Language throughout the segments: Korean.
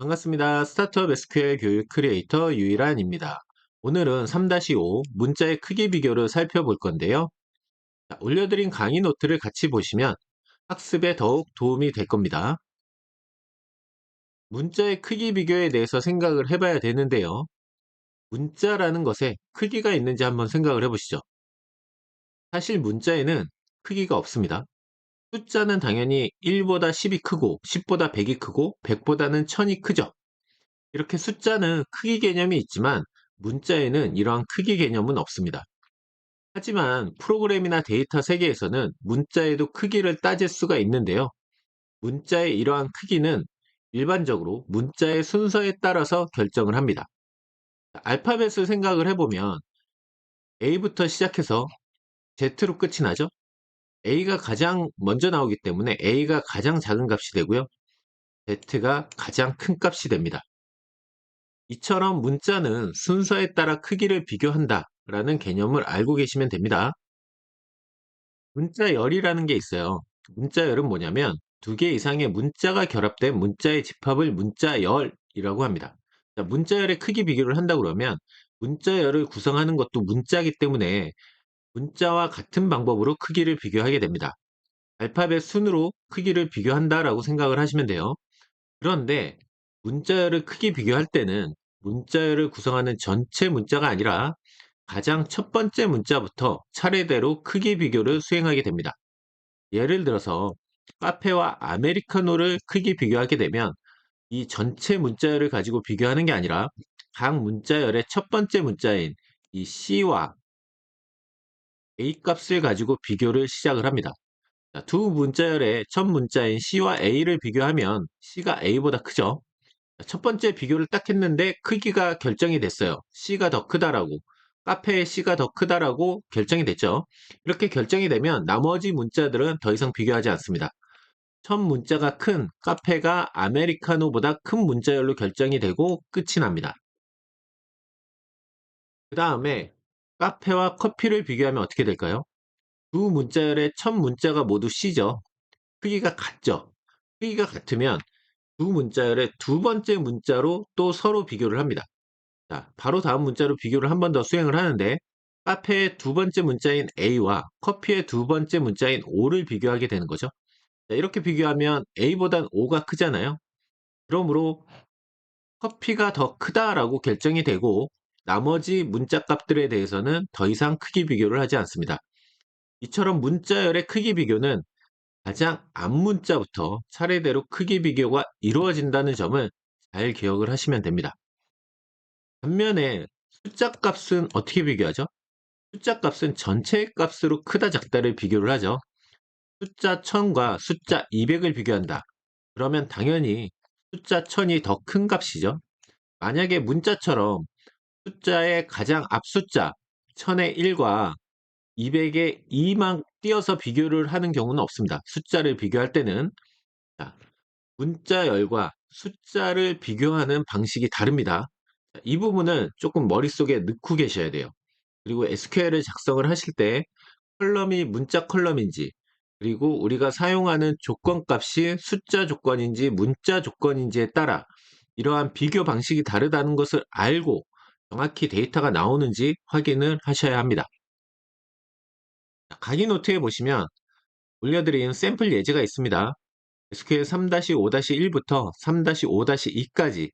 반갑습니다. 스타트업 SQL 교육 크리에이터 유일한입니다. 오늘은 3-5 문자의 크기 비교를 살펴볼 건데요. 올려드린 강의 노트를 같이 보시면 학습에 더욱 도움이 될 겁니다. 문자의 크기 비교에 대해서 생각을 해봐야 되는데요. 문자라는 것에 크기가 있는지 한번 생각을 해보시죠. 사실 문자에는 크기가 없습니다. 숫자는 당연히 1보다 10이 크고 10보다 100이 크고 100보다는 1000이 크죠. 이렇게 숫자는 크기 개념이 있지만 문자에는 이러한 크기 개념은 없습니다. 하지만 프로그램이나 데이터 세계에서는 문자에도 크기를 따질 수가 있는데요. 문자의 이러한 크기는 일반적으로 문자의 순서에 따라서 결정을 합니다. 알파벳을 생각을 해보면 A부터 시작해서 Z로 끝이 나죠. A가 가장 먼저 나오기 때문에 A가 가장 작은 값이 되고요. Z가 가장 큰 값이 됩니다. 이처럼 문자는 순서에 따라 크기를 비교한다 라는 개념을 알고 계시면 됩니다. 문자열이라는 게 있어요. 문자열은 뭐냐면 두 개 이상의 문자가 결합된 문자의 집합을 문자열이라고 합니다. 자, 문자열의 크기 비교를 한다 그러면 문자열을 구성하는 것도 문자이기 때문에 문자와 같은 방법으로 크기를 비교하게 됩니다. 알파벳 순으로 크기를 비교한다라고 생각을 하시면 돼요. 그런데 문자열을 크기 비교할 때는 문자열을 구성하는 전체 문자가 아니라 가장 첫 번째 문자부터 차례대로 크기 비교를 수행하게 됩니다. 예를 들어서 카페와 아메리카노를 크기 비교하게 되면 이 전체 문자열을 가지고 비교하는 게 아니라 각 문자열의 첫 번째 문자인 이 C와 A 값을 가지고 비교를 시작을 합니다. 자, 두 문자열의 첫 문자인 C와 A를 비교하면 C가 A보다 크죠. 첫 번째 비교를 딱 했는데 크기가 결정이 됐어요. C가 더 크다라고. 카페의 C가 더 크다라고 결정이 됐죠. 이렇게 결정이 되면 나머지 문자들은 더 이상 비교하지 않습니다. 첫 문자가 큰 카페가 아메리카노보다 큰 문자열로 결정이 되고 끝이 납니다. 그 다음에 카페와 커피를 비교하면 어떻게 될까요? 두 문자열의 첫 문자가 모두 C죠. 크기가 같죠. 크기가 같으면 두 문자열의 두 번째 문자로 또 서로 비교를 합니다. 자, 바로 다음 문자로 비교를 한 번 더 수행을 하는데 카페의 두 번째 문자인 A와 커피의 두 번째 문자인 O를 비교하게 되는 거죠. 자, 이렇게 비교하면 A보단 O가 크잖아요. 그러므로 커피가 더 크다라고 결정이 되고 나머지 문자 값들에 대해서는 더 이상 크기 비교를 하지 않습니다. 이처럼 문자열의 크기 비교는 가장 앞문자부터 차례대로 크기 비교가 이루어진다는 점을 잘 기억을 하시면 됩니다. 반면에 숫자 값은 어떻게 비교하죠? 숫자 값은 전체 값으로 크다 작다를 비교를 하죠. 숫자 1000과 숫자 200을 비교한다. 그러면 당연히 숫자 1000이 더 큰 값이죠. 만약에 문자처럼 숫자의 가장 앞 숫자 1000의 1과 200의 2만 띄어서 비교를 하는 경우는 없습니다. 숫자를 비교할 때는 자, 문자열과 숫자를 비교하는 방식이 다릅니다. 자, 이 부분을 조금 머릿속에 넣고 계셔야 돼요. 그리고 SQL을 작성을 하실 때 컬럼이 문자 컬럼인지 그리고 우리가 사용하는 조건값이 숫자 조건인지 문자 조건인지에 따라 이러한 비교 방식이 다르다는 것을 알고 정확히 데이터가 나오는지 확인을 하셔야 합니다. 강의 노트에 보시면 올려드린 샘플 예제가 있습니다. SQL 3-5-1부터 3-5-2까지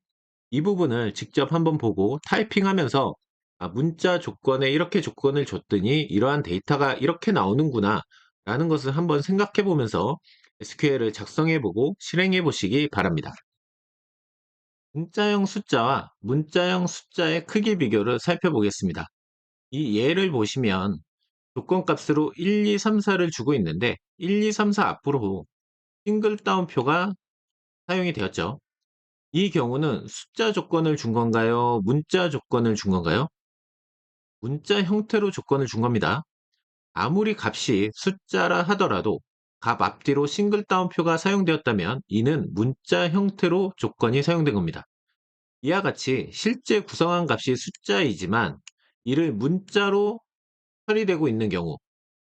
이 부분을 직접 한번 보고 타이핑하면서 문자 조건에 이렇게 조건을 줬더니 이러한 데이터가 이렇게 나오는구나 라는 것을 한번 생각해 보면서 SQL을 작성해 보고 실행해 보시기 바랍니다. 문자형 숫자와 문자형 숫자의 크기 비교를 살펴보겠습니다. 이 예를 보시면 조건값으로 1, 2, 3, 4를 주고 있는데 1, 2, 3, 4 앞으로 싱글 따옴표가 사용이 되었죠. 이 경우는 숫자 조건을 준 건가요? 문자 조건을 준 건가요? 문자 형태로 조건을 준 겁니다. 아무리 값이 숫자라 하더라도 값 앞뒤로 싱글 따옴표가 사용되었다면 이는 문자 형태로 조건이 사용된 겁니다. 이와 같이 실제 구성한 값이 숫자이지만 이를 문자로 처리되고 있는 경우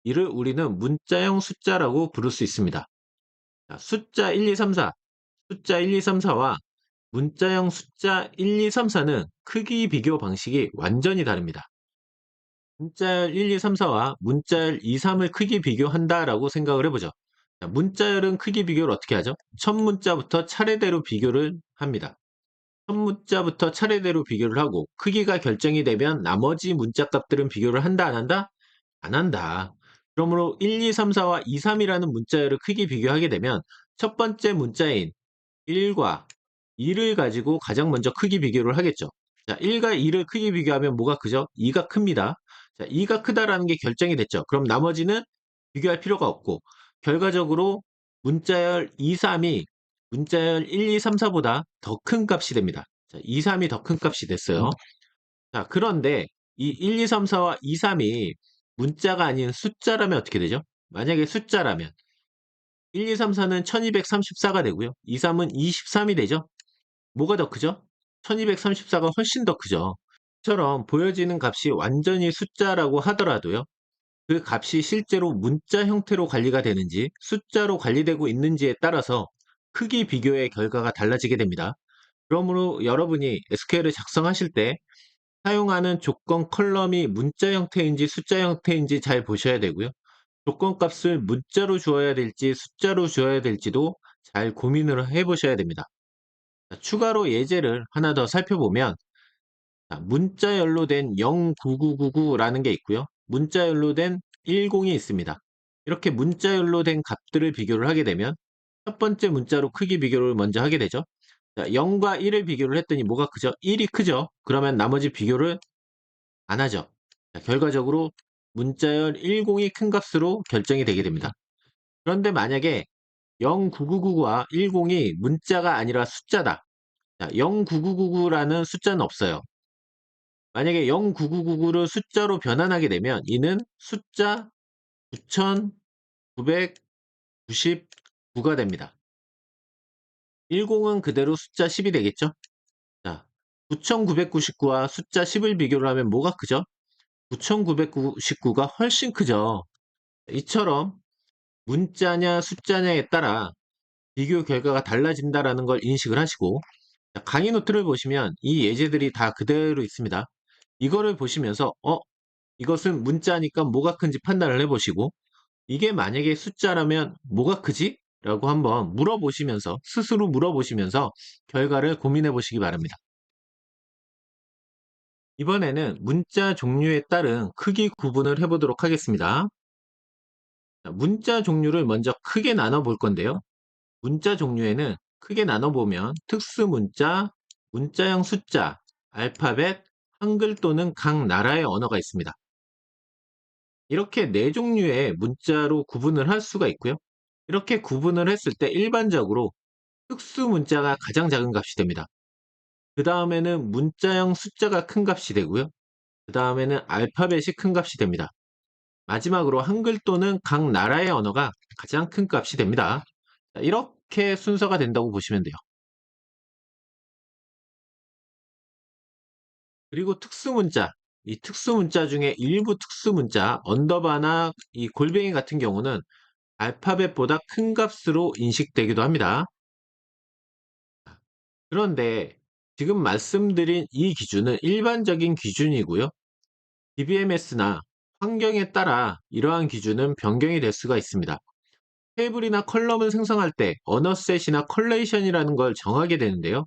이를 우리는 문자형 숫자라고 부를 수 있습니다. 자, 숫자 1, 2, 3, 4, 숫자 1, 2, 3, 4와 문자형 숫자 1, 2, 3, 4는 크기 비교 방식이 완전히 다릅니다. 문자열 1, 2, 3, 4와 문자열 2, 3을 크기 비교한다라고 생각을 해보죠. 자, 문자열은 크기 비교를 어떻게 하죠? 첫 문자부터 차례대로 비교를 합니다. 첫 문자부터 차례대로 비교를 하고 크기가 결정이 되면 나머지 문자 값들은 비교를 한다, 안 한다? 안 한다. 그러므로 1, 2, 3, 4와 2, 3이라는 문자열을 크기 비교하게 되면 첫 번째 문자인 1과 2를 가지고 가장 먼저 크기 비교를 하겠죠. 자, 1과 2를 크기 비교하면 뭐가 크죠? 2가 큽니다. 자, 2가 크다라는 게 결정이 됐죠. 그럼 나머지는 비교할 필요가 없고 결과적으로 문자열 2, 3이 문자열 1, 2, 3, 4보다 더 큰 값이 됩니다. 자, 2, 3이 더 큰 값이 됐어요. 자, 그런데 이 1, 2, 3, 4와 2, 3이 문자가 아닌 숫자라면 어떻게 되죠? 만약에 숫자라면 1, 2, 3, 4는 1234가 되고요. 2, 3은 23이 되죠. 뭐가 더 크죠? 1234가 훨씬 더 크죠. 처럼 보여지는 값이 완전히 숫자라고 하더라도요. 그 값이 실제로 문자 형태로 관리가 되는지 숫자로 관리되고 있는지에 따라서 크기 비교의 결과가 달라지게 됩니다. 그러므로 여러분이 SQL을 작성하실 때 사용하는 조건 컬럼이 문자 형태인지 숫자 형태인지 잘 보셔야 되고요. 조건 값을 문자로 주어야 될지 숫자로 주어야 될지도 잘 고민을 해 보셔야 됩니다. 자, 추가로 예제를 하나 더 살펴보면 자, 문자열로 된 09999라는 게 있고요. 문자열로 된 10이 있습니다. 이렇게 문자열로 된 값들을 비교를 하게 되면 첫 번째 문자로 크기 비교를 먼저 하게 되죠. 자, 0과 1을 비교를 했더니 뭐가 크죠? 1이 크죠? 그러면 나머지 비교를 안 하죠. 자, 결과적으로 문자열 10이 큰 값으로 결정이 되게 됩니다. 그런데 만약에 09999와 10이 문자가 아니라 숫자다. 자, 09999라는 숫자는 없어요. 만약에 09999를 숫자로 변환하게 되면 이는 숫자 9999가 됩니다. 10은 그대로 숫자 10이 되겠죠? 자, 9999와 숫자 10을 비교를 하면 뭐가 크죠? 9999가 훨씬 크죠. 이처럼 문자냐 숫자냐에 따라 비교 결과가 달라진다라는 걸 인식을 하시고 자, 강의 노트를 보시면 이 예제들이 다 그대로 있습니다. 이거를 보시면서 이것은 문자니까 뭐가 큰지 판단을 해보시고 이게 만약에 숫자라면 뭐가 크지? 라고 한번 물어보시면서 스스로 물어보시면서 결과를 고민해 보시기 바랍니다. 이번에는 문자 종류에 따른 크기 구분을 해보도록 하겠습니다. 자, 문자 종류를 먼저 크게 나눠 볼 건데요. 문자 종류에는 크게 나눠보면 특수문자, 문자형 숫자, 알파벳, 한글 또는 각 나라의 언어가 있습니다. 이렇게 네 종류의 문자로 구분을 할 수가 있고요. 이렇게 구분을 했을 때 일반적으로 특수문자가 가장 작은 값이 됩니다. 그 다음에는 문자형 숫자가 큰 값이 되고요. 그 다음에는 알파벳이 큰 값이 됩니다. 마지막으로 한글 또는 각 나라의 언어가 가장 큰 값이 됩니다. 자, 이렇게 순서가 된다고 보시면 돼요. 그리고 특수문자, 이 특수문자 중에 일부 특수문자, 언더바나 이 골뱅이 같은 경우는 알파벳보다 큰 값으로 인식되기도 합니다. 그런데 지금 말씀드린 이 기준은 일반적인 기준이고요. DBMS나 환경에 따라 이러한 기준은 변경이 될 수가 있습니다. 테이블이나 컬럼을 생성할 때 언어셋이나 컬레이션이라는 걸 정하게 되는데요.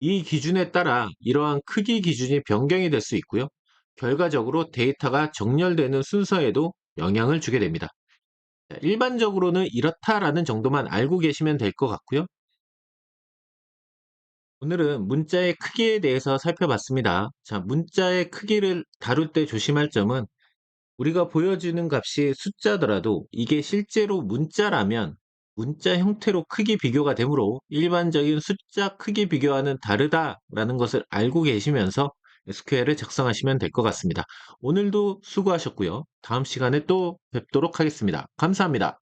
이 기준에 따라 이러한 크기 기준이 변경이 될 수 있고요. 결과적으로 데이터가 정렬되는 순서에도 영향을 주게 됩니다. 자, 일반적으로는 이렇다라는 정도만 알고 계시면 될 것 같고요. 오늘은 문자의 크기에 대해서 살펴봤습니다. 자, 문자의 크기를 다룰 때 조심할 점은 우리가 보여주는 값이 숫자더라도 이게 실제로 문자라면 문자 형태로 크기 비교가 되므로 일반적인 숫자 크기 비교와는 다르다라는 것을 알고 계시면서 SQL을 작성하시면 될 것 같습니다. 오늘도 수고하셨고요. 다음 시간에 또 뵙도록 하겠습니다. 감사합니다.